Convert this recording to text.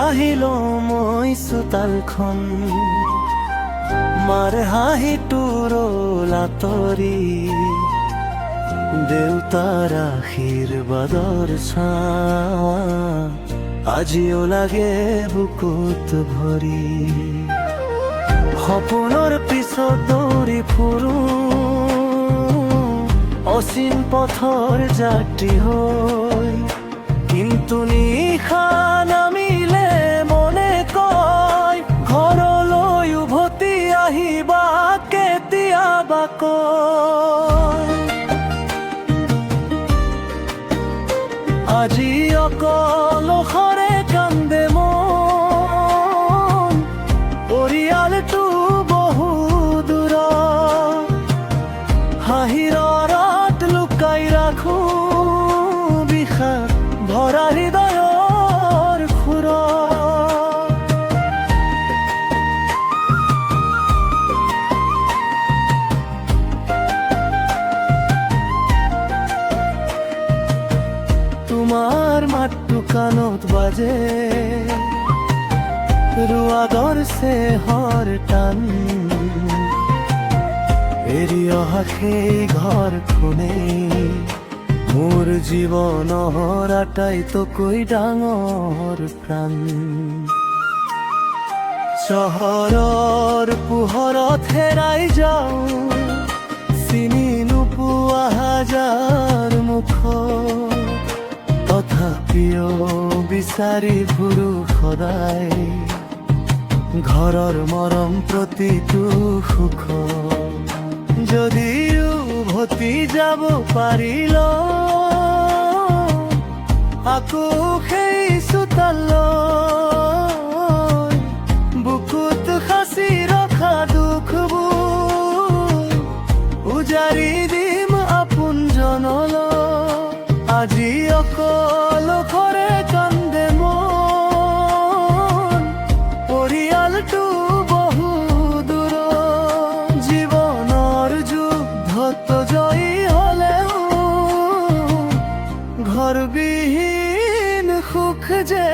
আহিল মই চোতালখন মাৰ হাঁহিটোৰ লাতৰি দেউতাৰ আশীৰ্বাদৰ ছাঁ আজিও লাগে বুকুত ভৰি সপোনৰ পিছত দৌৰি ফুৰো অসীম পথৰ যাত্ৰী হৈ কিন্তু নিশা নামিলে মনে কয় ঘৰলৈ উভতি আহিবা কেতিয়াবা কয় আজি অকলশৰে কান্দে মন পৰিয়ালটো বহু দূৰত হাঁহিৰ আঁৰত লুকাই ৰাখো বিষাদ ভৰা হৃদয়ৰ খুৰত তোমাৰ মাতটো কাণত বাজে ৰুৱাদৰ চেহৰ টান এৰি অহা সেই ঘৰখনেই মোৰ জীৱনৰ আটাইতকৈ ডাঙৰ প্ৰাণ চহৰৰ পোহৰত হেৰাই যাওঁ চিনি নোপোৱা হাজাৰ মুখ তথাপিও বিচাৰি ফুৰো সদায় ঘৰৰ মৰম প্ৰতিটো সুখ যদিও উভতি যাব পাৰিল আকৌ সেই চোতাললৈ বুকুত সাঁচি ৰখা দুখবোৰ উজাৰি দিম আপোনজনলৈ আজি অকলশৰে কান্দে মন পৰিয়ালটো বহু দূৰত জীৱনৰ যুদ্ধত জয়ী হলেও ঘৰবিহীন সুখ যে